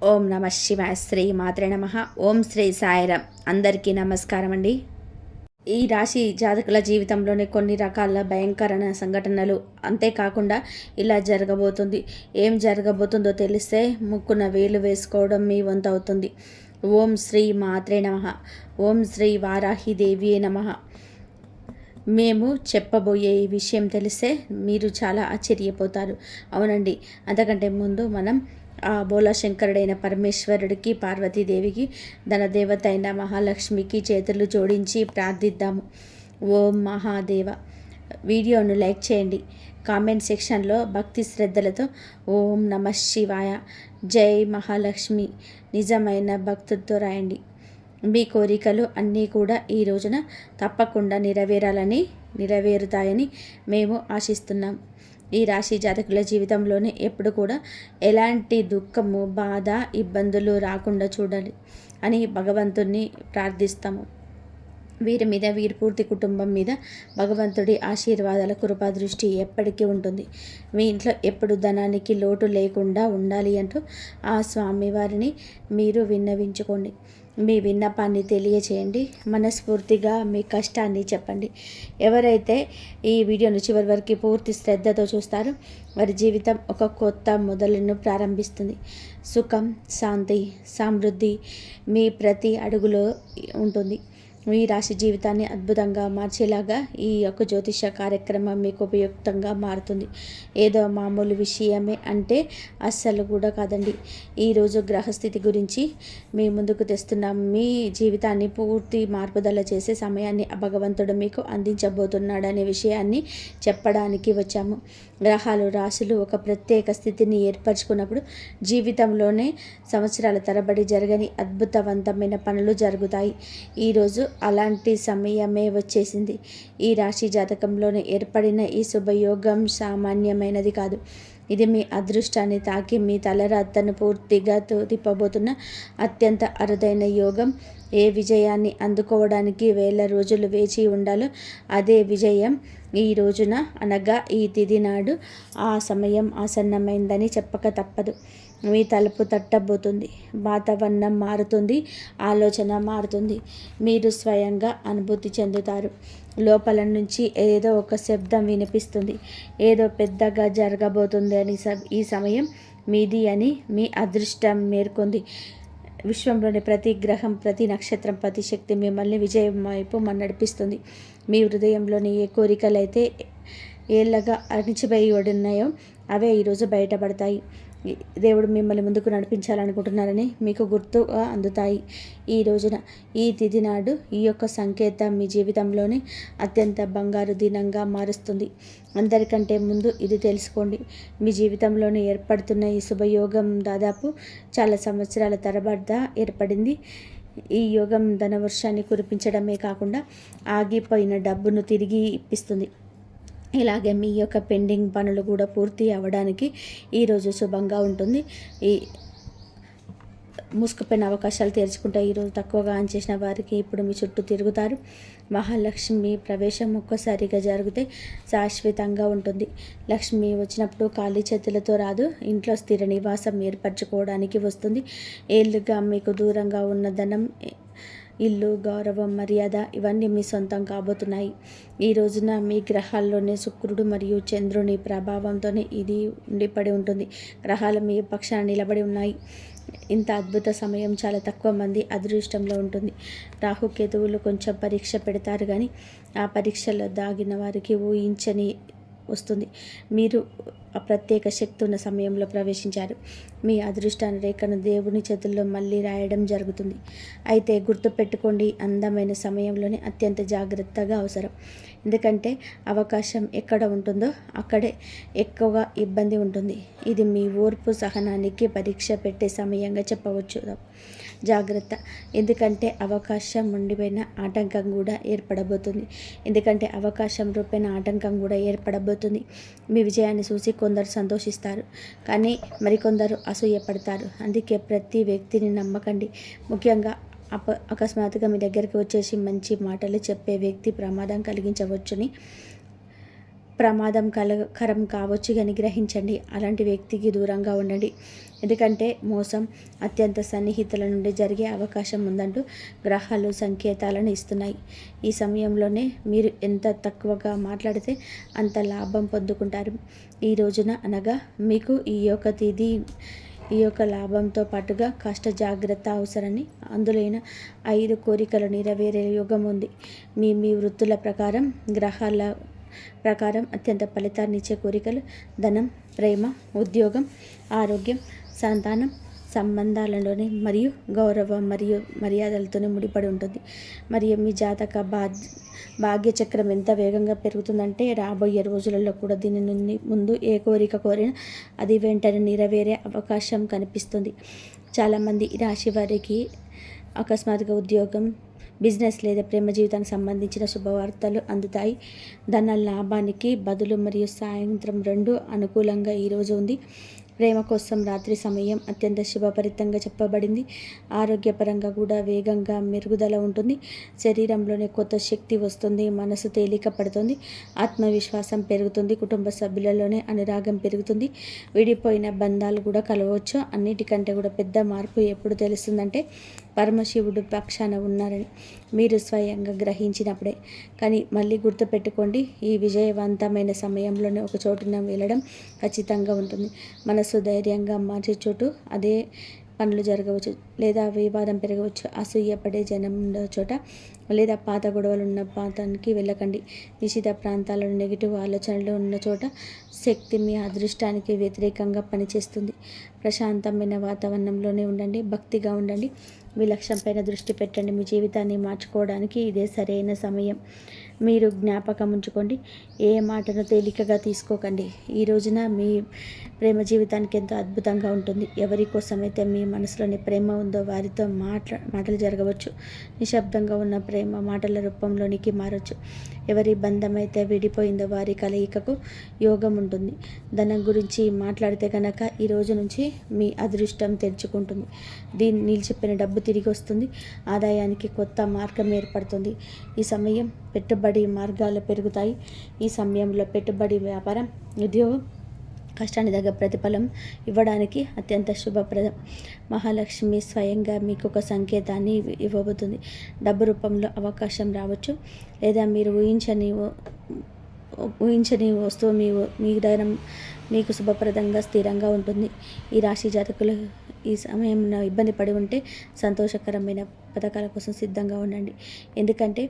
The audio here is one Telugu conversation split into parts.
ఓం నమ శివాయ. శ్రీ మాత్రే నమ. ఓం శ్రీ సాయిరామ్. అందరికీ నమస్కారం అండి. ఈ రాశి జాతకుల జీవితంలోనే కొన్ని రకాల భయంకరమైన సంఘటనలు, అంతేకాకుండా ఇలా జరగబోతుంది, ఏం జరగబోతుందో తెలిస్తే ముక్కున వేలు వేసుకోవడం మీ వంతు అవుతుంది. ఓం శ్రీ మాత్రే నమ. ఓం శ్రీ వారాహిదేవి నమ. మేము చెప్పబోయే ఈ విషయం తెలిస్తే మీరు చాలా ఆశ్చర్యపోతారు. అవునండి, అంతకంటే ముందు మనం ఆ బోలాశంకరుడైన పరమేశ్వరుడికి, పార్వతీదేవికి, ధనదేవత అయిన మహాలక్ష్మికి చేతులు జోడించి ప్రార్థిద్దాము. ఓం మహాదేవ. వీడియోను లైక్ చేయండి. కామెంట్ సెక్షన్లో భక్తి శ్రద్ధలతో ఓం నమ శివాయ, జై మహాలక్ష్మి నిజమైన భక్తులతో రాయండి. మీ కోరికలు అన్నీ కూడా ఈ రోజున తప్పకుండా నెరవేరుతాయని మేము ఆశిస్తున్నాం. ఈ రాశి జాతకుల జీవితంలోనే ఎప్పుడు కూడా ఎలాంటి దుఃఖము, బాధ, ఇబ్బందులు రాకుండా చూడాలి అని భగవంతుణ్ణి ప్రార్థిస్తాము. వీరి మీద, వీరి పూర్తి కుటుంబం మీద భగవంతుడి ఆశీర్వాదాల కృపా దృష్టి ఎప్పటికీ ఉంటుంది. మీ ఇంట్లో ఎప్పుడు ధనానికి లోటు లేకుండా ఉండాలి అంటూ ఆ స్వామివారిని మీరు విన్నవించుకోండి. మీ విన్నపాన్ని తెలియచేయండి. మనస్ఫూర్తిగా మీ కష్టాన్ని చెప్పండి. ఎవరైతే ఈ వీడియోను చివరి వరకు పూర్తి శ్రద్ధతో చూస్తారో వారి జీవితం ఒక కొత్త మొదలును ప్రారంభిస్తుంది. సుఖం, శాంతి, సమృద్ధి మీ ప్రతి అడుగులో ఉంటుంది. మీ రాశి జీవితాన్ని అద్భుతంగా మార్చేలాగా ఈ యొక్క జ్యోతిష కార్యక్రమం మీకు ఉపయుక్తంగా మారుతుంది. ఏదో మామూలు విషయమే అంటే అస్సలు కూడా కాదండి. ఈరోజు గ్రహస్థితి గురించి మీ ముందుకు తెస్తున్నాం. మీ జీవితాన్ని పూర్తి మార్పుదల చేసే సమయాన్ని భగవంతుడు మీకు అందించబోతున్నాడనే విషయాన్ని చెప్పడానికి వచ్చాము. గ్రహాలు, రాశులు ఒక ప్రత్యేక స్థితిని ఏర్పరచుకున్నప్పుడు జీవితంలోనే సంవత్సరాల తరబడి జరగని అద్భుతవంతమైన పనులు జరుగుతాయి. ఈరోజు అలాంటి సమయమే వచ్చేసింది. ఈ రాశి జాతకంలోనే ఏర్పడిన ఈ శుభయోగం సామాన్యమైనది కాదు. ఇది మీ అదృష్టాన్ని తాకి మీ తలరాతను పూర్తిగా తిప్పబోతున్న అత్యంత అరుదైన యోగం. ఏ విజయాన్ని అందుకోవడానికి వేల రోజులు వేచి ఉండాలో అదే విజయం ఈ రోజున, అనగా ఈ తిథి నాడు ఆ సమయం ఆసన్నమైందని చెప్పక తప్పదు. మీ తలుపు తట్టబోతుంది. వాతావరణం మారుతుంది, ఆలోచన మారుతుంది. మీరు స్వయంగా అనుభూతి చెందుతారు. లోపల నుంచి ఏదో ఒక శబ్దం వినిపిస్తుంది. ఏదో పెద్దగా జరగబోతుంది అని ఈ సమయం మీది అని మీ అదృష్టం మేర్కొంది. విశ్వంలోని ప్రతి గ్రహం, ప్రతి నక్షత్రం, ప్రతి శక్తి మిమ్మల్ని విజయం వైపు నడిపిస్తుంది. మీ హృదయంలోని ఏ కోరికలైతే ఏళ్ళగా అణిచిపోయి ఉన్నాయో అవే ఈరోజు బయటపడతాయి. దేవుడు మిమ్మల్ని ముందుకు నడిపించాలనుకుంటున్నారని మీకు గుర్తుగా అందుతాయి. ఈ రోజున, ఈ తిథి నాడు ఈ యొక్క సంకేతం మీ జీవితంలోనే అత్యంత బంగారు దినంగా మారుస్తుంది. అందరికంటే ముందు ఇది తెలుసుకోండి. మీ జీవితంలోనే ఏర్పడుతున్న ఈ శుభయోగం దాదాపు చాలా సంవత్సరాల తరబడి ఏర్పడింది. ఈ యోగం ధనవర్షాన్ని కురిపించడమే కాకుండా ఆగిపోయిన డబ్బును తిరిగి ఇప్పిస్తుంది. ఇలాగే మీ యొక్క పెండింగ్ పనులు కూడా పూర్తి అవ్వడానికి ఈరోజు శుభంగా ఉంటుంది. ఈ మూసుకుపోయిన అవకాశాలు తెరుచుకుంటే ఈరోజు తక్కువగా ఆన్ చేసిన వారికి ఇప్పుడు మీ చుట్టూ తిరుగుతారు. మహాలక్ష్మి ప్రవేశం ఒక్కసారిగా జరిగితే శాశ్వతంగా ఉంటుంది. లక్ష్మి వచ్చినప్పుడు ఖాళీ చేతులతో రాదు. ఇంట్లో స్థిర నివాసం ఏర్పరచుకోవడానికి వస్తుంది. ఏళ్ళుగా మీకు దూరంగా ఉన్న ధనం, ఇల్లు, గౌరవం, మర్యాద ఇవన్నీ మీ సొంతం కాబోతున్నాయి. ఈ రోజున మీ గ్రహాల్లోనే శుక్రుడు మరియు చంద్రుని ప్రభావంతోనే ఇది ఉండిపడి ఉంటుంది. గ్రహాలు మీ పక్షాన నిలబడి ఉన్నాయి. ఇంత అద్భుత సమయం చాలా తక్కువ మంది అదృష్టంలో ఉంటుంది. రాహుకేతువులు కొంచెం పరీక్ష పెడతారు, కానీ ఆ పరీక్షలో దాగిన వారికి ఊహించని వస్తుంది. మీరు ఆ ప్రత్యేక శక్తి ఉన్న సమయంలో ప్రవేశించారు. మీ అదృష్టాన్ని రేఖను దేవుని చేతుల్లో మళ్ళీ రాయడం జరుగుతుంది. అయితే గుర్తుపెట్టుకోండి, అందమైన సమయంలోనే అత్యంత జాగ్రత్తగా అవసరం. ఎందుకంటే అవకాశం ఎక్కడ ఉంటుందో అక్కడే ఎక్కువగా ఇబ్బంది ఉంటుంది. ఇది మీ ఓర్పు, సహనానికి పరీక్ష పెట్టే సమయంగా చెప్పవచ్చు. జాగ్రత్త, ఎందుకంటే అవకాశం ఉండిపోయిన ఆటంకం కూడా ఏర్పడబోతుంది. మీ విజయాన్ని చూసి కొందరు సంతోషిస్తారు, కానీ మరికొందరు అసూయపడతారు. అందుకే ప్రతి వ్యక్తిని నమ్మకండి. ముఖ్యంగా అకస్మాత్తుగా మీ దగ్గరికి వచ్చేసి మంచి మాటలు చెప్పే వ్యక్తి ప్రమాదం కలిగించవచ్చని. ప్రమాదం కరం కావచ్చు కానీ గ్రహించండి. అలాంటి వ్యక్తికి దూరంగా ఉండండి. ఎందుకంటే మోసం అత్యంత సన్నిహితుల నుండి జరిగే అవకాశం ఉందంటూ గ్రహాలు సంకేతాలను ఇస్తున్నాయి. ఈ సమయంలోనే మీరు ఎంత తక్కువగా మాట్లాడితే అంత లాభం పొందుకుంటారు. ఈ రోజున అనగా మీకు ఈ యొక్క లాభంతో పాటుగా కాస్త జాగ్రత్త అవసరని. అందులోన 5 కోరికలు నెరవేరే యోగం ఉంది. మీ మీ వృత్తుల ప్రకారం గ్రహాల ప్రకారం అత్యంత ఫలితాన్నిచ్చే కోరికలు ధనం, ప్రేమ, ఉద్యోగం, ఆరోగ్యం, సంతానం, సంబంధాలలోనే మరియు గౌరవం మరియు మర్యాదలతోనే ముడిపడి ఉంటుంది. మరియు మీ జాతక భాగ్యచక్రం ఎంత వేగంగా పెరుగుతుందంటే రాబోయే రోజులలో కూడా దీని నుండి ముందు ఏ కోరిక కోరినా అది వెంటనే నెరవేరే అవకాశం కనిపిస్తుంది. చాలామంది ఈ రాశి వారికి అకస్మాత్తుగా ఉద్యోగం, బిజినెస్ లేదా ప్రేమ జీవితానికి సంబంధించిన శుభవార్తలు అందుతాయి. ధన లాభానికి బదులు మరియు సాయంత్రం 2 అనుకూలంగా ఈరోజు ఉంది. ప్రేమ కోసం రాత్రి సమయం అత్యంత శుభపరితంగా చెప్పబడింది. ఆరోగ్యపరంగా కూడా వేగంగా మెరుగుదల ఉంటుంది. శరీరంలోనే కొత్త శక్తి వస్తుంది. మనసు తేలిక పడుతుంది. ఆత్మవిశ్వాసం పెరుగుతుంది. కుటుంబ సభ్యులలోనే అనురాగం పెరుగుతుంది. విడిపోయిన బంధాలు కూడా కలవచ్చు. అన్నిటికంటే కూడా పెద్ద మార్పు ఎప్పుడు తెలుస్తుందంటే పరమశివుడు పక్షాన ఉన్నారని మీరు స్వయంగా గ్రహించినప్పుడే. కానీ మళ్ళీ గుర్తుపెట్టుకోండి, ఈ విజయవంతమైన సమయంలోనే ఒక చోటున వెళ్ళడం ఖచ్చితంగా ఉంటుంది. మనసు ధైర్యంగా మార్చే చోటు అదే పనులు జరగవచ్చు లేదా వివాదం పెరగవచ్చు. అసూయపడే జనం ఉన్న చోట లేదా పాత గొడవలు ఉన్న ప్రాంతానికి వెళ్ళకండి. నిషిద్ధ ప్రాంతాలలో నెగిటివ్ ఆలోచనలు ఉన్న చోట శక్తి మీ అదృష్టానికి వ్యతిరేకంగా పనిచేస్తుంది. ప్రశాంతమైన వాతావరణంలోనే ఉండండి. భక్తిగా ఉండండి. మీ లక్ష్యం పైన దృష్టి పెట్టండి. మీ జీవితాన్ని మార్చుకోవడానికి ఇదే సరైన సమయం. మీరు జ్ఞాపకం ఉంచుకోండి, ఏ మాటను తేలికగా తీసుకోకండి. ఈ రోజున మీ ప్రేమ జీవితానికి ఎంతో అద్భుతంగా ఉంటుంది. ఎవరి కోసమైతే మీ మనసులోని ప్రేమ ఉందో వారితో మాటలు జరగవచ్చు. నిశ్శబ్దంగా ఉన్న ప్రేమ మాటల రూపంలోనికి మారవచ్చు. ఎవరి బంధమైతే విడిపోయిందో వారి కలయికకు యోగం ఉంటుంది. ధనం గురించి మాట్లాడితే కనుక ఈ రోజు నుంచి మీ అదృష్టం తెరుచుకుంటుంది. నిలిచిపోయిన డబ్బు తిరిగి వస్తుంది. ఆదాయానికి కొత్త మార్గం ఏర్పడుతుంది. ఈ సమయం పెట్టుబడి మార్గాలు పెరుగుతాయి. ఈ సమయంలో పెట్టుబడి, వ్యాపారం, ఉద్యోగం కష్టానికి తగ్గ ప్రతిఫలం ఇవ్వడానికి అత్యంత శుభప్రదం. మహాలక్ష్మి స్వయంగా మీకు ఒక సంకేతాన్ని ఇవ్వబోతుంది. డబ్బు రూపంలో అవకాశం రావచ్చు లేదా మీరు ఊహించని వస్తువు మీ దగ్గర మీకు శుభప్రదంగా స్థిరంగా ఉంటుంది. ఈ రాశి జాతకులు ఈ సమయంలో ఇబ్బంది పడి ఉంటే సంతోషకరమైన పథకాల కోసం సిద్ధంగా ఉండండి. ఎందుకంటే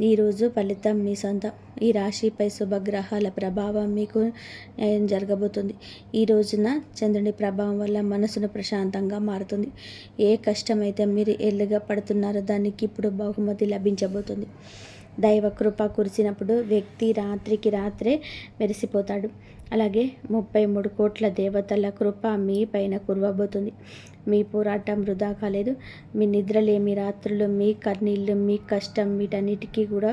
ఈరోజు ఫలితం మీ సొంతం. ఈ రాశిపై శుభగ్రహాల ప్రభావం మీకు న్యాయం జరగబోతుంది. ఈ రోజున చంద్రుని ప్రభావం వల్ల మనసును ప్రశాంతంగా మారుతుంది. ఏ కష్టమైతే మీరు ఎల్లుగా పడుతున్నారో దానికి ఇప్పుడు బహుమతి లభించబోతుంది. దైవ కృప కురిసినప్పుడు వ్యక్తి రాత్రికి రాత్రే మెరిసిపోతాడు. అలాగే 33 కోట్ల దేవతల కృప మీ పైన కురవబోతుంది. మీ పోరాటం వృధా కాలేదు. మీ నిద్రలేమి రాత్రులు, మీ కన్నీళ్ళు, మీ కష్టం, వీటన్నిటికీ కూడా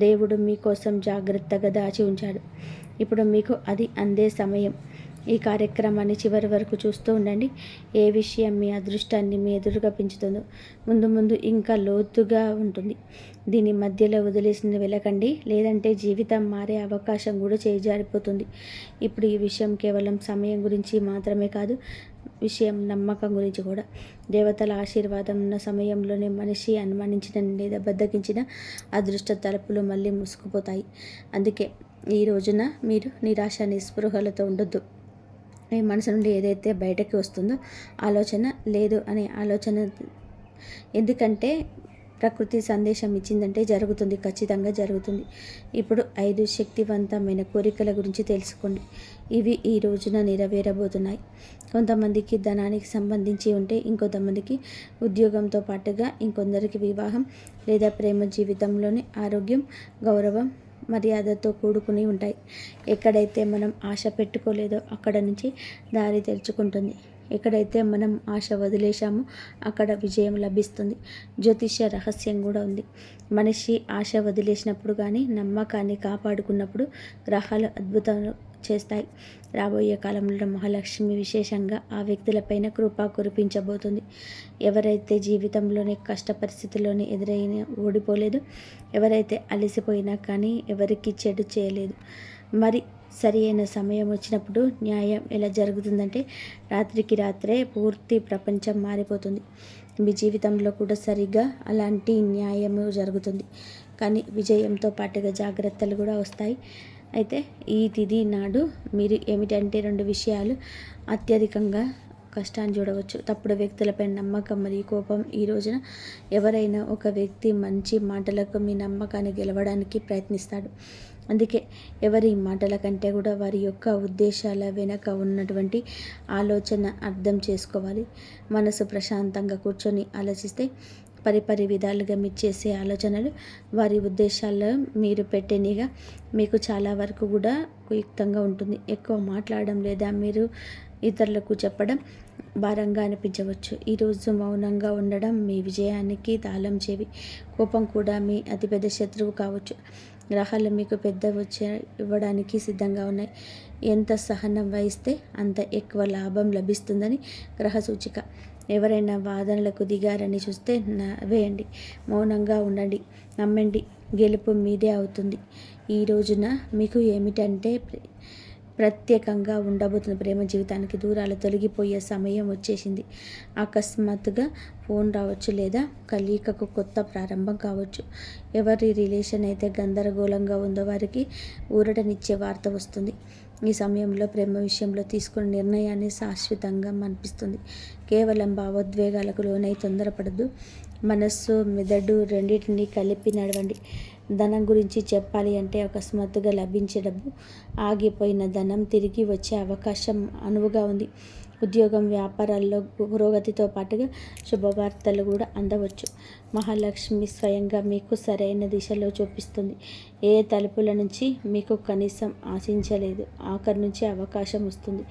దేవుడు మీకోసం జాగ్రత్తగా దాచి ఉంచాడు. ఇప్పుడు మీకు అది అందే సమయం. ఈ కార్యక్రమాన్ని చివరి వరకు చూస్తూ ఉండండి. ఏ విషయం మీ అదృష్టాన్ని మీ ఎదురుగా పెంచుతుందో ముందు ముందు ఇంకా లోతుగా ఉంటుంది. దీని మధ్యలో వదిలేసిన వెళ్ళకండి, లేదంటే జీవితం మారే అవకాశం కూడా చేజారిపోతుంది. ఇప్పుడు ఈ విషయం కేవలం సమయం గురించి మాత్రమే కాదు, విషయం నమ్మకం గురించి కూడా. దేవతల ఆశీర్వాదం ఉన్న సమయంలోనే మనిషి అనుమానించిన లేదా బద్దకించిన అదృష్ట తలుపులు మళ్ళీ మూసుకుపోతాయి. అందుకే ఈ రోజున మీరు నిరాశ నిస్పృహలతో ఉండొద్దు. మీ మనసు నుండి ఏదైతే బయటకు వస్తుందో ఆలోచన లేదు అనే ఆలోచన, ఎందుకంటే ప్రకృతి సందేశం ఇచ్చిందంటే జరుగుతుంది, ఖచ్చితంగా జరుగుతుంది. ఇప్పుడు 5 శక్తివంతమైన కోరికల గురించి తెలుసుకోండి. ఇవి ఈ రోజున నెరవేరబోతున్నాయి. కొంతమందికి ధనానికి సంబంధించి ఉంటే ఇంకొంతమందికి ఉద్యోగంతో పాటుగా ఇంకొందరికి వివాహం లేదా ప్రేమ జీవితంలోని ఆరోగ్యం, గౌరవం, మర్యాదతో కూడుకుని ఉంటాయి. ఎక్కడైతే మనం ఆశ పెట్టుకోలేదో అక్కడ నుంచి దారి తెరుచుకుంటుంది. ఎక్కడైతే మనం ఆశ వదిలేశామో అక్కడ విజయం లభిస్తుంది. జ్యోతిష్య రహస్యం కూడా ఉంది. మనిషి ఆశ వదిలేసినప్పుడు కానీ నమ్మకాన్ని కాపాడుకున్నప్పుడు గ్రహాలు అద్భుతాలు చేస్తాయి. రాబోయే కాలంలో మహాలక్ష్మి విశేషంగా ఆ వ్యక్తులపైన కృప కురిపించబోతుంది. ఎవరైతే జీవితంలోని కష్ట పరిస్థితుల్లోని ఎదురైన ఓడిపోలేదు, ఎవరైతే అలసిపోయినా కానీ ఎవరికి చెడు చేయలేదు, మరి సరి అయిన సమయం వచ్చినప్పుడు న్యాయం ఎలా జరుగుతుందంటే రాత్రికి రాత్రే పూర్తి ప్రపంచం మారిపోతుంది. మీ జీవితంలో కూడా సరిగ్గా అలాంటి న్యాయము జరుగుతుంది. కానీ విజయంతో పాటుగా జాగ్రత్తలు కూడా వస్తాయి. అయితే ఈ తిథి నాడు మీరు ఏమిటంటే 2 విషయాలు అత్యధికంగా కష్టాన్ని చూడవచ్చు. తప్పుడు వ్యక్తులపై నమ్మకం మరియు కోపం. ఈ రోజున ఎవరైనా ఒక వ్యక్తి మంచి మాటలకు మీ నమ్మకాన్ని గెలవడానికి ప్రయత్నిస్తాడు. అందుకే ఎవరి మాటల కంటే కూడా వారి యొక్క ఉద్దేశాల వెనక ఉన్నటువంటి ఆలోచన అర్థం చేసుకోవాలి. మనసు ప్రశాంతంగా కూర్చొని ఆలోచిస్తే పరిపరి విధాలుగా మీరు చేసే ఆలోచనలు వారి ఉద్దేశాల్లో మీరు పెట్టేనిగా మీకు చాలా వరకు కూడా ఉపయుక్తంగా ఉంటుంది. ఎక్కువ మాట్లాడడం లేదా మీరు ఇతరులకు చెప్పడం భారంగా అనిపించవచ్చు. ఈరోజు మౌనంగా ఉండడం మీ విజయానికి తాళం చెవి. కోపం కూడా మీ అతిపెద్ద శత్రువు కావచ్చు. గ్రహాలు మీకు పెద్ద వచ్చే ఇవ్వడానికి సిద్ధంగా ఉన్నాయి. ఎంత సహనం వహిస్తే అంత ఎక్కువ లాభం లభిస్తుందని గ్రహ సూచిక. ఎవరైనా వాదనలకు దిగారని చూస్తే వేయండి, మౌనంగా ఉండండి, నమ్మండి, గెలుపు మీదే అవుతుంది. ఈ రోజున మీకు ఏమిటంటే ప్రత్యేకంగా ఉండబోతున్న ప్రేమ జీవితానికి దూరాలు తొలగిపోయే సమయం వచ్చేసింది. అకస్మాత్తుగా ఫోన్ రావచ్చు లేదా కలయికకు కొత్త ప్రారంభం కావచ్చు. ఎవరి రిలేషన్ అయితే గందరగోళంగా ఉందో వారికి ఊరటనిచ్చే వార్త వస్తుంది. ఈ సమయంలో ప్రేమ విషయంలో తీసుకున్న నిర్ణయాన్ని శాశ్వతంగా అనిపిస్తుంది. కేవలం భావోద్వేగాలకు లోనై తొందరపడద్దు. మనస్సు మెదడు రెండింటినీ కలిపి నడవండి. ధనం గురించి చెప్పాలి అంటే అకస్మాత్తుగా లభించే డబ్బు, ఆగిపోయిన ధనం తిరిగి వచ్చే అవకాశం అనువుగా ఉంది. ఉద్యోగం వ్యాపారాల్లో పురోగతితో పాటుగా శుభవార్తలు కూడా అందవచ్చు. మహాలక్ష్మి స్వయంగా మీకు సరైన దిశలో చూపిస్తుంది. ఏ తలుపుల నుంచి మీకు కనీసం ఆశించలేదు ఆఖరి నుంచి అవకాశం వస్తుంది.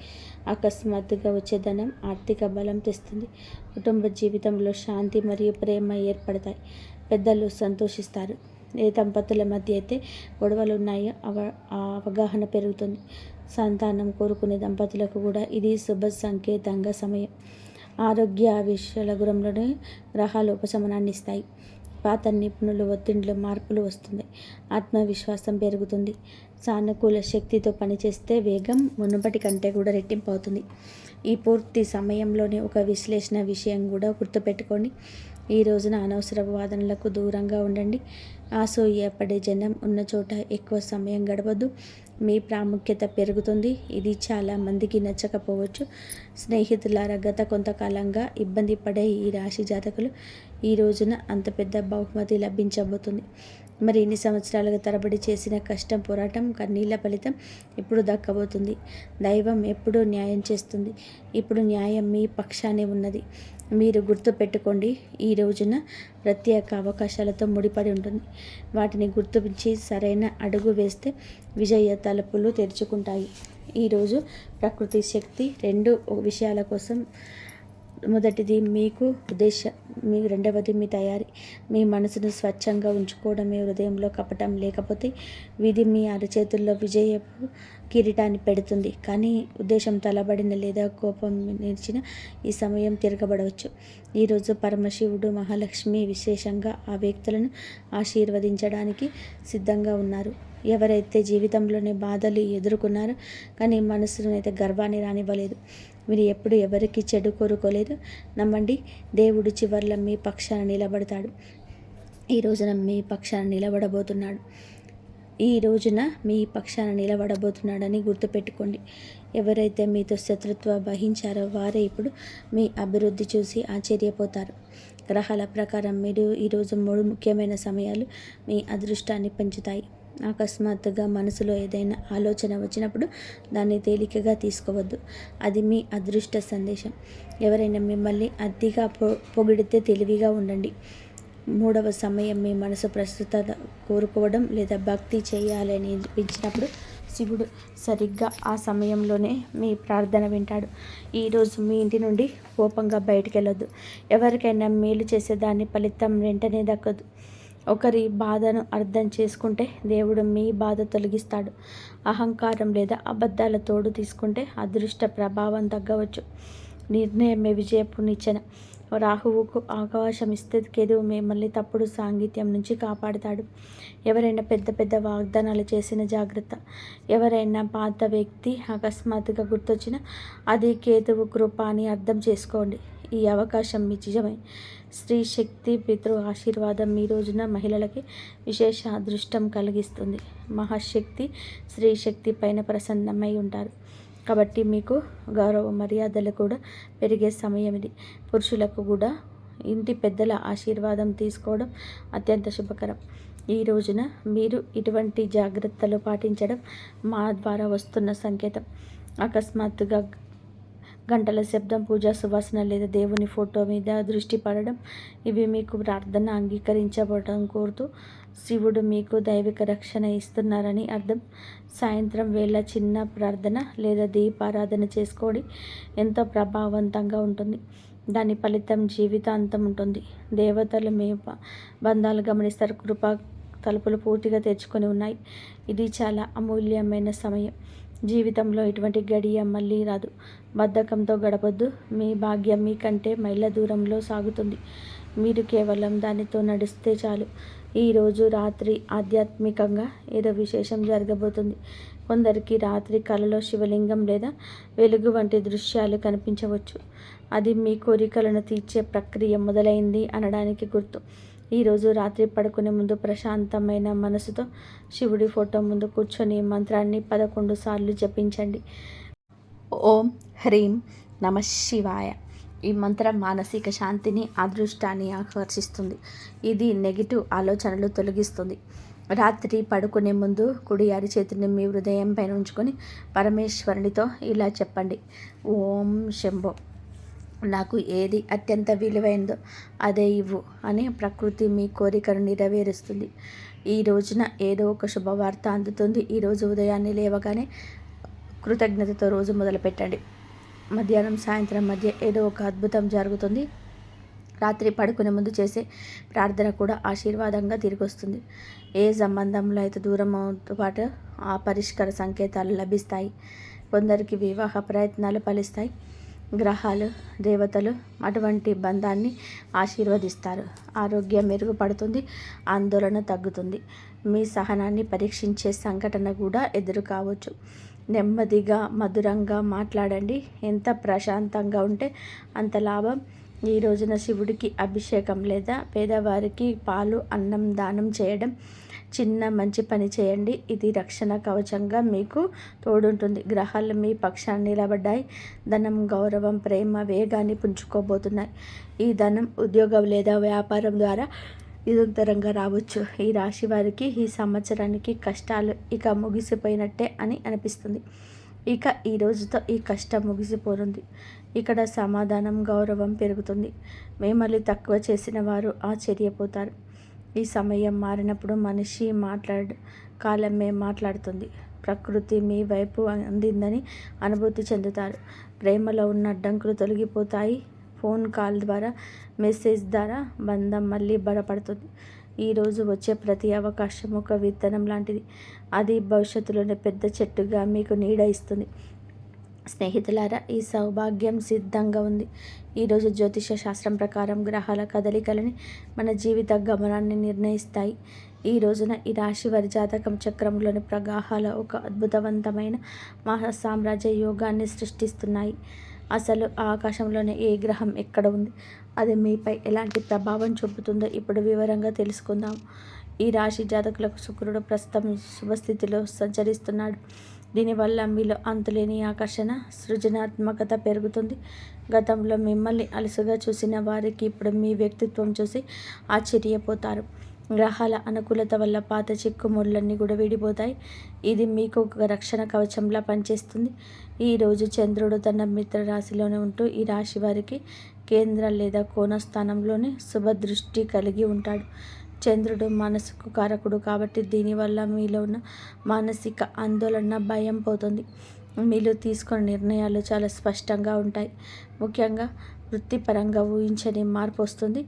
అకస్మాత్తుగా వచ్చే ధనం ఆర్థిక బలం తెస్తుంది. కుటుంబ జీవితంలో శాంతి మరియు ప్రేమ ఏర్పడతాయి. పెద్దలు సంతోషిస్తారు. ఏ దంపతుల మధ్య అయితే గొడవలు ఉన్నాయో ఆ అవగాహన పెరుగుతుంది. సంతానం కోరుకునే దంపతులకు కూడా ఇది శుభ సంకేతంగా సమయం. ఆరోగ్య విషయాల గురంలోనే గ్రహాలు ఉపశమనాన్ని ఇస్తాయి. పాత నిపుణులు ఒత్తిడిలో మార్పులు వస్తుంది. ఆత్మవిశ్వాసం పెరుగుతుంది. సానుకూల శక్తితో పనిచేస్తే వేగం మునుపటి కంటే కూడా రెట్టింపు అవుతుంది. ఈ పూర్తి సమయంలోనే ఒక విశ్లేషణ విషయం కూడా గుర్తుపెట్టుకోండి. ఈ రోజున అనవసర వాదనలకు దూరంగా ఉండండి. అసూయపడే జనం ఉన్న చోట ఎక్కువ సమయం గడవద్దు. మీ ప్రాముఖ్యత పెరుగుతుంది. ఇది చాలా మందికి నచ్చకపోవచ్చు. స్నేహితులారా, గత కొంతకాలంగా ఇబ్బంది పడే ఈ రాశి జాతకులు ఈ రోజున అంత పెద్ద బహుమతి లభించబోతుంది. మరి ఇన్ని సంవత్సరాలుగా తరబడి చేసిన కష్టం, పోరాటం, కన్నీళ్ల ఫలితం ఇప్పుడు దక్కబోతుంది. దైవం ఎప్పుడూ న్యాయం చేస్తుంది. ఇప్పుడు న్యాయం మీ పక్షానే ఉన్నది. మీరు గుర్తుపెట్టుకోండి, ఈ రోజున ప్రత్యేక అవకాశాలతో ముడిపడి ఉంటుంది. వాటిని గుర్తించి సరైన అడుగు వేస్తే విజయ తలుపులు తెరుచుకుంటాయి. ఈరోజు ప్రకృతి శక్తి 2 విషయాల కోసం. మొదటిది మీకు రెండవది మీ తయారీ. మీ మనసును స్వచ్ఛంగా ఉంచుకోవడమే. హృదయంలో కపటం లేకపోతే విధి మీ అరచేతుల్లో విజయపు కిరీటాన్ని పెడుతుంది. కానీ ఉద్దేశం తలబడిన లేదా కోపం నిలిచిన ఈ సమయం తిరగబడవచ్చు. ఈరోజు పరమశివుడు, మహాలక్ష్మి విశేషంగా ఆ వ్యక్తులను ఆశీర్వదించడానికి సిద్ధంగా ఉన్నారు. ఎవరైతే జీవితంలోనే బాధలు ఎదుర్కొన్నారో కానీ మనసును అయితే గర్వాన్ని రానివ్వలేదు. మీరు ఎప్పుడు ఎవరికి చెడు కోరుకోలేదు. నమ్మండి, దేవుడు చివర్లో మీ పక్షాన నిలబడతాడు. ఈ రోజున మీ పక్షాన నిలబడబోతున్నాడని గుర్తుపెట్టుకోండి. ఎవరైతే మీతో శత్రుత్వ వహించారో వారే ఇప్పుడు మీ అభివృద్ధి చూసి ఆశ్చర్యపోతారు. గ్రహాల ప్రకారం మీరు ఈరోజు 3 ముఖ్యమైన సమయాలు మీ అదృష్టాన్ని పెంచుతాయి. అకస్మాత్తుగా మనసులో ఏదైనా ఆలోచన వచ్చినప్పుడు దాన్ని తేలికగా తీసుకోవద్దు. అది మీ అదృష్ట సందేశం. ఎవరైనా మిమ్మల్ని అతిగా పొగిడితే తెలివిగా ఉండండి. 3వ సమయం మీ మనసు ప్రస్తుత కోరుకోవడం లేదా భక్తి చేయాలని అనిపించినప్పుడు శివుడు సరిగ్గా ఆ సమయంలోనే మీ ప్రార్థన వింటాడు. ఈరోజు మీ ఇంటి నుండి కోపంగా బయటికి వెళ్ళొద్దు. ఎవరికైనా మేలు చేసే దాని ఫలితం వెంటనే దక్కదు. ఒకరి బాధను అర్థం చేసుకుంటే దేవుడు మీ బాధ తొలగిస్తాడు. అహంకారం లేదా అబద్ధాల తోడు తీసుకుంటే అదృష్ట ప్రభావం తగ్గవచ్చు. నిర్ణయమే విజయపు నిచ్చెన. రాహువుకు అవకాశం ఇస్తే కేతువు మిమ్మల్ని తప్పుడు సాంగత్యం నుంచి కాపాడుతాడు. ఎవరైనా పెద్ద పెద్ద వాగ్దానాలు చేసిన జాగ్రత్త. ఎవరైనా పాత వ్యక్తి అకస్మాత్తుగా గుర్తొచ్చిన అది కేతువు కృప అని అర్థం చేసుకోండి. ఈ అవకాశం మీ నిజమే. స్త్రీ శక్తి పితృ ఆశీర్వాదం ఈ రోజున మహిళలకి విశేష అదృష్టం కలిగిస్తుంది. మహాశక్తి స్త్రీ శక్తి పైన ప్రసన్నమై ఉంటారు కాబట్టి మీకు గౌరవ మర్యాదలు కూడా పెరిగే సమయం ఇది. పురుషులకు కూడా ఇంటి పెద్దల ఆశీర్వాదం తీసుకోవడం అత్యంత శుభకరం. ఈ రోజున మీరు ఇటువంటి జాగ్రత్తలు పాటించడం మా ద్వారా వస్తున్న సంకేతం. అకస్మాత్తుగా గంటల శబ్దం, పూజా సువాసన లేదా దేవుని ఫోటో మీద దృష్టి పడడం ఇవి మీకు ప్రార్థన అంగీకరించబడడం కోరుతూ శివుడు మీకు దైవిక రక్షణ ఇస్తున్నారని అర్థం. సాయంత్రం వేళ చిన్న ప్రార్థన లేదా దీపారాధన చేసుకోవడం ఎంతో ప్రభావవంతంగా ఉంటుంది. దాని ఫలితం జీవితాంతం ఉంటుంది. దేవతలు మీ బంధాలు గమనిస్తారు. కృపా తలుపులు పూర్తిగా తెరుచుకొని ఉన్నాయి. ఇది చాలా అమూల్యమైన సమయం. జీవితంలో ఇటువంటి గడియ మళ్ళీ రాదు. బద్ధకంతో గడపొద్దు. మీ భాగ్యం మీకంటే మైళ్ళ దూరంలో సాగుతుంది. మీరు కేవలం దానితో నడిస్తే చాలు. ఈరోజు రాత్రి ఆధ్యాత్మికంగా ఏదో విశేషం జరగబోతుంది. కొందరికి రాత్రి కలలో శివలింగం లేదా వెలుగు వంటి దృశ్యాలు కనిపించవచ్చు. అది మీ కోరికలను తీర్చే ప్రక్రియ మొదలైంది అనడానికి గుర్తు. ఈరోజు రాత్రి పడుకునే ముందు ప్రశాంతమైన మనసుతో శివుడి ఫోటో ముందు కూర్చొని మంత్రాన్ని 11 సార్లు జపించండి. ఓం హ్రీం నమ శివాయ. ఈ మంత్రం మానసిక శాంతిని, అదృష్టాన్ని ఆకర్షిస్తుంది. ఇది నెగిటివ్ ఆలోచనలు తొలగిస్తుంది. రాత్రి పడుకునే ముందు కుడి అరిచేతిని మీ హృదయం పైన ఉంచుకొని పరమేశ్వరునితో ఇలా చెప్పండి. ఓం శంభో, నాకు ఏది అత్యంత విలువైందో అదే ఇవ్వు అని ప్రకృతి మీ కోరికను నెరవేరుస్తుంది. ఈ రోజున ఏదో ఒక శుభవార్త అందుతుంది. ఈరోజు ఉదయాన్నే లేవగానే కృతజ్ఞతతో రోజు మొదలుపెట్టండి. మధ్యాహ్నం సాయంత్రం మధ్య ఏదో ఒక అద్భుతం జరుగుతుంది. రాత్రి పడుకునే ముందు చేసే ప్రార్థన కూడా ఆశీర్వాదంగా తిరిగి వస్తుంది. ఏ సంబంధంలో అయితే దూరంతో పాటు ఆ పరిష్కార సంకేతాలు లభిస్తాయి. కొందరికి వివాహ ప్రయత్నాలు ఫలిస్తాయి. గ్రహాలు, దేవతలు అటువంటి బంధాన్ని ఆశీర్వదిస్తారు. ఆరోగ్యం మెరుగుపడుతుంది. ఆందోళన తగ్గుతుంది. మీ సహనాన్ని పరీక్షించే సంఘటన కూడా ఎదురు కావచ్చు. నెమ్మదిగా మధురంగా మాట్లాడండి. ఎంత ప్రశాంతంగా ఉంటే అంత లాభం. ఈ రోజున శివుడికి అభిషేకం లేదా పేదవారికి పాలు, అన్నం దానం చేయడం చిన్న మంచి పని చేయండి. ఇది రక్షణ కవచంగా మీకు తోడుంటుంది. గ్రహాలు మీ పక్షాన్ని నిలబడ్డాయి. ధనం, గౌరవం, ప్రేమ వేగాన్ని పుంజుకోబోతున్నాయి. ఈ ధనం ఉద్యోగం లేదా వ్యాపారం ద్వారా నిరంతరంగా రావచ్చు. ఈ రాశి వారికి ఈ సంవత్సరానికి కష్టాలు ఇక ముగిసిపోయినట్టే అని అనిపిస్తుంది. ఇక ఈ రోజుతో ఈ కష్టం ముగిసిపోనుంది. ఇక్కడ సమాధానం, గౌరవం పెరుగుతుంది. మిమ్మల్ని తక్కువ చేసిన వారు ఆశ్చర్యపోతారు. ఈ సమయం మారినప్పుడు మనిషి మాట్లాడు, కాలమే మాట్లాడుతుంది. ప్రకృతి మీ వైపు అందిందని అనుభూతి చెందుతారు. ప్రేమలో ఉన్న అడ్డంకులు తొలగిపోతాయి. ఫోన్ కాల్ ద్వారా, మెసేజ్ ద్వారా బంధం మళ్ళీ బలపడుతుంది. ఈరోజు వచ్చే ప్రతి అవకాశం ఒక విత్తనం లాంటిది. అది భవిష్యత్తులోనే పెద్ద చెట్టుగా మీకు నీడ ఇస్తుంది. స్నేహితులారా, ఈ సౌభాగ్యం సిద్ధంగా ఉంది. ఈరోజు జ్యోతిష శాస్త్రం ప్రకారం గ్రహాల కదలికలని మన జీవిత గమనాన్ని నిర్ణయిస్తాయి. ఈ రోజున ఈ రాశి వారి జాతకం చక్రంలోని ప్రగాహాల ఒక అద్భుతవంతమైన మహా సామ్రాజ్య యోగాన్ని సృష్టిస్తున్నాయి. అసలు ఆ ఆకాశంలోనే ఏ గ్రహం ఎక్కడ ఉంది, అది మీపై ఎలాంటి ప్రభావం చూపుతుందో ఇప్పుడు వివరంగా తెలుసుకుందాం. ఈ రాశి జాతకులకు శుక్రుడు ప్రస్తుతం శుభస్థితిలో సంచరిస్తున్నాడు. దీనివల్ల మీలో అంతులేని ఆకర్షణ, సృజనాత్మకత పెరుగుతుంది. గతంలో మిమ్మల్ని అలసుగా చూసిన వారికి ఇప్పుడు మీ వ్యక్తిత్వం చూసి ఆశ్చర్యపోతారు. గ్రహాల అనుకూలత వల్ల పాత చిక్కుముళ్ళన్నీ కూడా విడిపోతాయి. ఇది మీకు ఒక రక్షణ కవచంలా పనిచేస్తుంది. ఈరోజు చంద్రుడు తన మిత్ర రాశిలోనే ఉంటూ ఈ రాశి వారికి కేంద్ర లేదా కోణ స్థానంలోనే శుభదృష్టి కలిగి ఉంటాడు. చంద్రుడు మనసుకు కారకుడు కాబట్టి దీనివల్ల మీలో ఉన్న మానసిక ఆందోళన, భయం పోతుంది. మీరు తీసుకున్న నిర్ణయాలు చాలా స్పష్టంగా ఉంటాయి. ముఖ్యంగా వృత్తిపరంగా ఊహించని మార్పు వస్తుంది.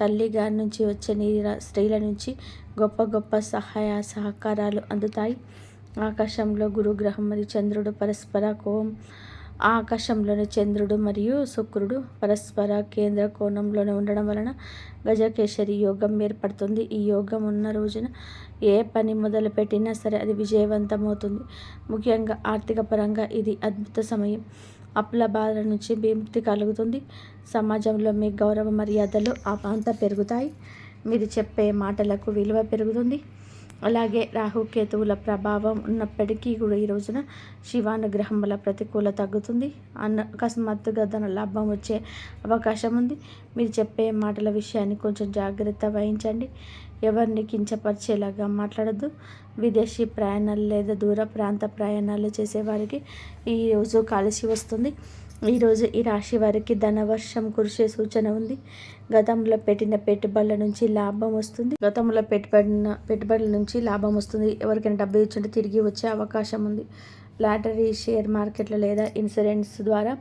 తల్లి గారి నుంచి వచ్చే స్త్రీల నుంచి గొప్ప గొప్ప సహాయ సహకారాలు అందుతాయి. ఆకాశంలో గురుగ్రహం మరియు చంద్రుడు పరస్పర ఆకాశంలోని చంద్రుడు మరియు శుక్రుడు పరస్పర కేంద్ర కోణంలోనే ఉండడం వలన గజకేసరి యోగం ఏర్పడుతుంది. ఈ యోగం ఉన్న రోజున ఏ పని మొదలుపెట్టినా సరే అది విజయవంతమవుతుంది. ముఖ్యంగా ఆర్థిక పరంగా ఇది అద్భుత సమయం. అప్పుల బాధల నుంచి విముక్తి కలుగుతుంది. సమాజంలో మీ గౌరవ మర్యాదలు అంత పెరుగుతాయి. మీరు చెప్పే మాటలకు విలువ పెరుగుతుంది. అలాగే రాహుకేతువుల ప్రభావం ఉన్నప్పటికీ కూడా ఈ రోజున శివానుగ్రహం వల్ల ప్రతికూల తగ్గుతుంది. అకస్మాత్తుగా ధన లాభం వచ్చే అవకాశం ఉంది. మీరు చెప్పే మాటల విషయాన్ని కొంచెం జాగ్రత్త వహించండి. ఎవరిని కించపరిచేలాగా మాట్లాడద్దు. విదేశీ ప్రయాణాలు లేదా దూర ప్రాంత ప్రయాణాలు చేసేవారికి ఈరోజు కలిసి వస్తుంది. ఈరోజు ఈ రాశి వారికి ధనవర్షం కురిసే సూచన ఉంది. గతంలో పెట్టిన పెట్టుబడుల నుంచి లాభం వస్తుంది. ఎవరికైనా డబ్బు ఇచ్చుంటే తిరిగి వచ్చే అవకాశం ఉంది. లాటరీ, షేర్ మార్కెట్లు లేదా ఇన్సూరెన్స్ ద్వారా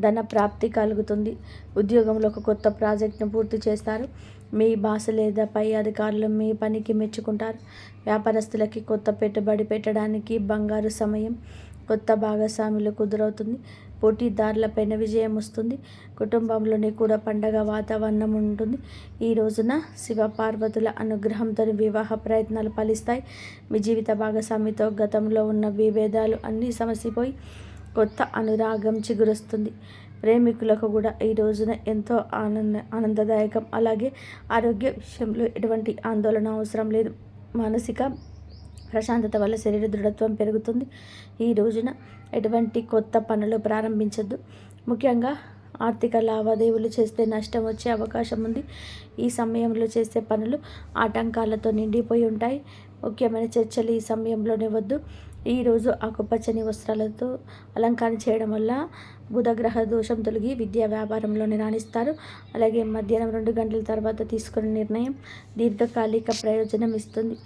ధన ప్రాప్తి కలుగుతుంది. ఉద్యోగంలో ఒక కొత్త ప్రాజెక్ట్ను పూర్తి చేస్తారు. మీ బాస్ లేదా పై అధికారులు మీ పనికి మెచ్చుకుంటారు. వ్యాపారస్తులకి కొత్త పెట్టుబడి పెట్టడానికి బంగారు సమయం. కొత్త భాగస్వాములు కుదురవుతుంది. పోటీదారులపైన విజయం వస్తుంది. కుటుంబంలోని కూడా పండగ వాతావరణం ఉంటుంది. ఈ రోజున శివపార్వతుల అనుగ్రహంతో వివాహ ప్రయత్నాలు ఫలిస్తాయి. మీ జీవిత భాగస్వామితో గతంలో ఉన్న విభేదాలు అన్నీ సమసిపోయి కొత్త అనురాగం చిగురుస్తుంది. ప్రేమికులకు కూడా ఈ రోజున ఎంతో ఆనందదాయకం. అలాగే ఆరోగ్య విషయంలో ఎటువంటి ఆందోళన అవసరం లేదు. మానసిక ప్రశాంతత వల్ల శరీర దృఢత్వం పెరుగుతుంది. ఈ రోజున ఎటువంటి కొత్త పనులు ప్రారంభించద్దు. ముఖ్యంగా ఆర్థిక లావాదేవీలు చేస్తే నష్టం వచ్చే అవకాశం ఉంది. ఈ సమయంలో చేసే పనులు ఆటంకాలతో నిండిపోయి ఉంటాయి. ముఖ్యమైన చర్చలు ఈ సమయంలోనే వద్దు. ఈరోజు ఆకుపచ్చని వస్త్రాలతో అలంకరణ చేయడం వల్ల బుధగ్రహ దోషం తొలగి విద్యా వ్యాపారంలోనే రాణిస్తారు. అలాగే మధ్యాహ్నం 2 గంటల తర్వాత తీసుకునే నిర్ణయం దీర్ఘకాలిక ప్రయోజనం ఇస్తుంది.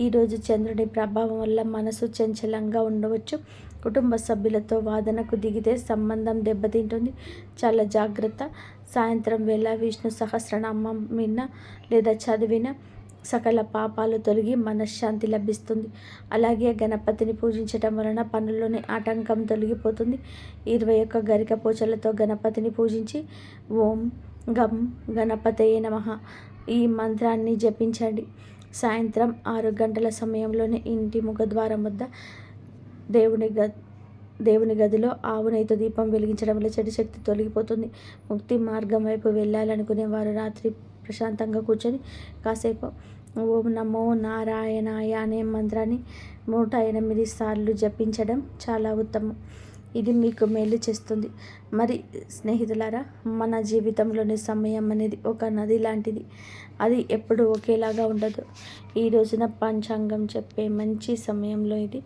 ఈరోజు చంద్రుడి ప్రభావం వల్ల మనసు చంచలంగా ఉండవచ్చు. కుటుంబ సభ్యులతో వాదనకు దిగితే సంబంధం దెబ్బతింటుంది. చాలా జాగ్రత్త. సాయంత్రం వేళ విష్ణు సహస్రనామం విన్న లేదా చదివిన సకల పాపాలు తొలగి మనశ్శాంతి లభిస్తుంది. అలాగే గణపతిని పూజించటం వలన పనుల్లోని ఆటంకం తొలగిపోతుంది. 21 గరిక పూజలతో గణపతిని పూజించి ఓం గం గణపతయే నమః ఈ మంత్రాన్ని జపించండి. సాయంత్రం 6 గంటల సమయంలోనే ఇంటి ముఖద్వారం వద్ద దేవుని గదిలో ఆవు నెయ్యితో దీపం వెలిగించడం వల్ల చెడు శక్తి తొలగిపోతుంది. ముక్తి మార్గం వైపు వెళ్ళాలనుకునే వారు రాత్రి ప్రశాంతంగా కూర్చొని కాసేపు ఓం నమో నారాయణాయ అనే మంత్రాన్ని 108 సార్లు జపించడం చాలా ఉత్తమం. ఇది మీకు మేలు చేస్తుంది. మరి స్నేహితులారా, మన జీవితంలోని సమయం అనేది ఒక నది లాంటిది. అది ఎప్పుడు ఒకేలాగా ఉండదు. ఈ రోజున పంచాంగం చెప్పే మంచి సమయంలో ఇది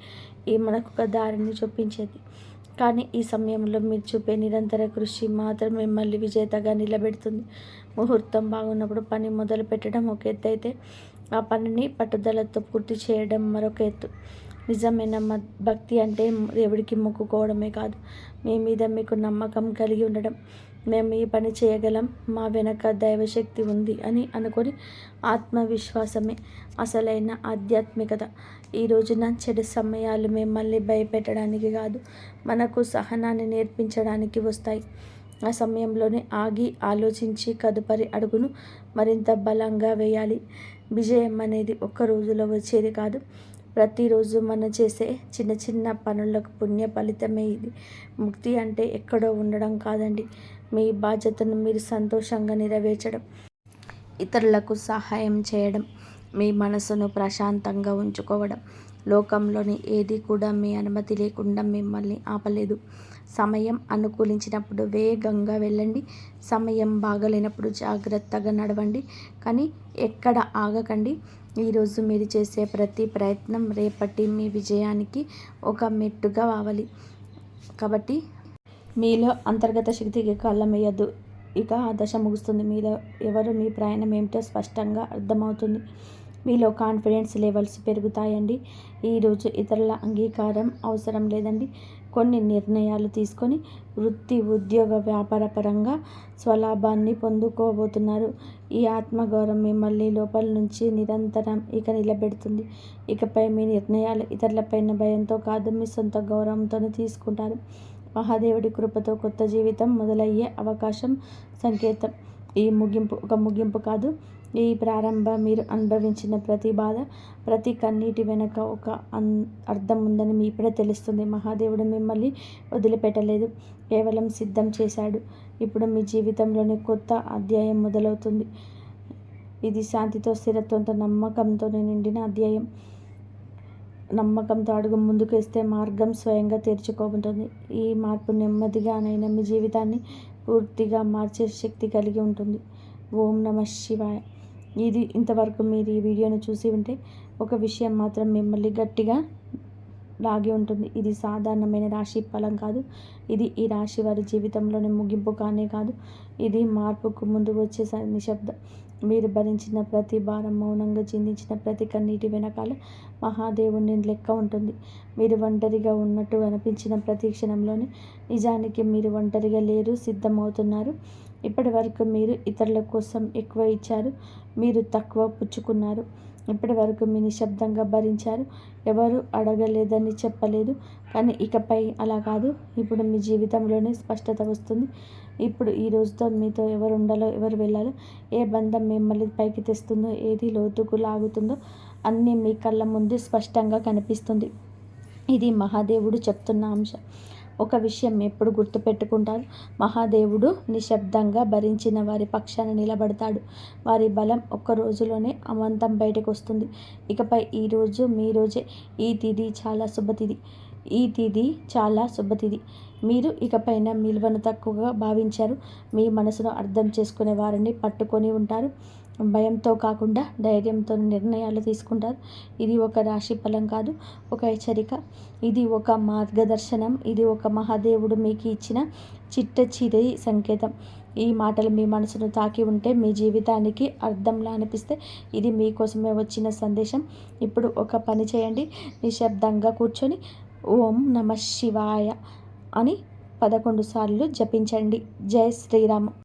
మనకు ఒక దారిని చూపించేది. కానీ ఈ సమయంలో మీరు చూపే నిరంతర కృషి మాత్రం మిమ్మల్ని విజేతగా నిలబెడుతుంది. ముహూర్తం బాగున్నప్పుడు పని మొదలు పెట్టడం ఒక ఎత్తు అయితే ఆ పనిని పట్టుదలతో పూర్తి చేయడం మరొక ఎత్తు. నిజమైన భక్తి అంటే దేవుడికి మొక్కుకోవడమే కాదు, మీ మీద మీకు నమ్మకం కలిగి ఉండడం. మేము ఈ పని చేయగలం, మా వెనక దైవశక్తి ఉంది అని అనుకొని ఆత్మవిశ్వాసమే అసలైన ఆధ్యాత్మికత. ఈ రోజున చెడు సమయాలు మిమ్మల్ని భయపెట్టడానికి కాదు, మనకు సహనాన్ని నేర్పించడానికి వస్తాయి. ఆ సమయంలోనే ఆగి ఆలోచించి తదుపరి అడుగును మరింత బలంగా వేయాలి. విజయం అనేది ఒక్క రోజులో వచ్చేది కాదు. ప్రతిరోజు మనం చేసే చిన్న చిన్న పనులకు పుణ్య ఫలితమే ఇది. ముక్తి అంటే ఎక్కడో ఉండడం కాదండి, మీ బాధ్యతను మీరు సంతోషంగా నెరవేర్చడం, ఇతరులకు సహాయం చేయడం, మీ మనసును ప్రశాంతంగా ఉంచుకోవడం. లోకంలోని ఏది కూడా మీ అనుమతి లేకుండా మిమ్మల్ని ఆపలేదు. సమయం అనుకూలించినప్పుడు వేగంగా వెళ్ళండి, సమయం బాగలేనప్పుడు జాగ్రత్తగా నడవండి, కానీ ఎక్కడ ఆగకండి. ఈరోజు మీరు చేసే ప్రతి ప్రయత్నం రేపటి మీ విజయానికి ఒక మెట్టుగా కావాలి. కాబట్టి మీలో అంతర్గత శక్తికి కళ్ళం వేయద్దు. ఇక ఆ దశ ముగుస్తుంది. మీలో ఎవరు, మీ ప్రయాణం ఏమిటో స్పష్టంగా అర్థమవుతుంది. మీలో కాన్ఫిడెన్స్ లెవెల్స్ పెరుగుతాయండి. ఈరోజు ఇతరుల అంగీకారం అవసరం లేదండి. కొన్ని నిర్ణయాలు తీసుకొని వృత్తి, ఉద్యోగ, వ్యాపార పరంగా స్వలాభాన్ని పొందుకోబోతున్నారు. ఈ ఆత్మగౌరవం మిమ్మల్ని లోపల నుంచి నిరంతరం నిలబెడుతుంది. ఇకపై మీ నిర్ణయాలు ఇతరులపైన భయంతో కాదు, మీ సొంత గౌరవంతోనే తీసుకుంటారు. మహాదేవుడి కృపతో కొత్త జీవితం మొదలయ్యే అవకాశం సంకేతం. ఈ ముగింపు కాదు, ఈ ప్రారంభ. మీరు అనుభవించిన ప్రతి బాధ, ప్రతి కన్నీటి వెనక ఒక అర్థం ఉందని మీ ఇప్పుడే తెలుస్తుంది. మహాదేవుడు మిమ్మల్ని వదిలిపెట్టలేదు, కేవలం సిద్ధం చేశాడు. ఇప్పుడు మీ జీవితంలోని కొత్త అధ్యాయం మొదలవుతుంది. ఇది శాంతితో, స్థిరత్వంతో, నమ్మకంతో నిండిన అధ్యాయం. నమ్మకంతో అడుగు ముందుకు వేస్తే మార్గం స్వయంగా తెరుచుకోబోతుంది. ఈ మార్పు నెమ్మదిగానైనా మీ జీవితాన్ని పూర్తిగా మార్చే శక్తి కలిగి ఉంటుంది. ఓం నమః శివాయ. ఇంతవరకు మీరు ఈ వీడియోను చూసి ఉంటే ఒక విషయం మాత్రం మిమ్మల్ని గట్టిగా లాగి ఉంటుంది. ఇది సాధారణమైన రాశి ఫలం కాదు. ఇది ఈ రాశి వారి జీవితంలోని ముగింపు కానే కాదు. ఇది మార్పుకు ముందు వచ్చే నిశ్శబ్దం. మీరు భరించిన ప్రతి భారం, మౌనంగా చిందించిన ప్రతి కన్నీటి వెనకాల మహాదేవుని లెక్క ఉంటుంది. మీరు ఒంటరిగా ఉన్నట్టు అనిపించిన ప్రతి క్షణంలోనే నిజానికి మీరు ఒంటరిగా లేరు, సిద్ధమవుతున్నారు. ఇప్పటి వరకు మీరు ఇతరుల కోసం ఎక్కువ ఇచ్చారు, మీరు తక్కువ పుచ్చుకున్నారు. ఇప్పటి వరకు మీ నిశ్శబ్దంగా భరించారు, ఎవరు అడగలేదని చెప్పలేదు. కానీ ఇకపై అలా కాదు. ఇప్పుడు మీ జీవితంలోనే స్పష్టత వస్తుంది. ఇప్పుడు ఈ రోజుతో మీతో ఎవరు ఉండాలో, ఎవరు వెళ్ళాలో, ఏ బంధం మిమ్మల్ని పైకి తెస్తుందో, ఏది లోతుకు లాగుతుందో అన్నీ మీ కళ్ళ ముందు స్పష్టంగా కనిపిస్తుంది. ఇది మహాదేవుడు చెప్తున్న అంశం. ఒక విషయం ఎప్పుడు గుర్తుపెట్టుకుంటారు, మహాదేవుడు నిశ్శబ్దంగా భరించిన వారి పక్షాన నిలబడతాడు. వారి బలం ఒక్క రోజులోనే అమంతం బయటకు వస్తుంది. ఇకపై ఈరోజు మీ రోజే. ఈ తిథి చాలా శుభతిథి. మీరు ఇకపైన విలువను తక్కువగా భావించారు. మీ మనసును అర్థం చేసుకునే వారిని పట్టుకొని ఉంటారు. భయంతో కాకుండా ధైర్యంతో నిర్ణయాలు తీసుకుంటారు. ఇది ఒక రాశి ఫలం కాదు, ఒక హెచ్చరిక. ఇది ఒక మార్గదర్శనం. ఇది ఒక మహాదేవుడు మీకు ఇచ్చిన చిట్ట సంకేతం. ఈ మాటలు మీ మనసును తాకి ఉంటే, మీ జీవితానికి అర్థంలా అనిపిస్తే, ఇది మీకోసమే వచ్చిన సందేశం. ఇప్పుడు ఒక పని చేయండి. నిశ్శబ్దంగా కూర్చొని ఓం నమః శివాయ అని 11 సార్లు జపించండి. జై శ్రీరామ్.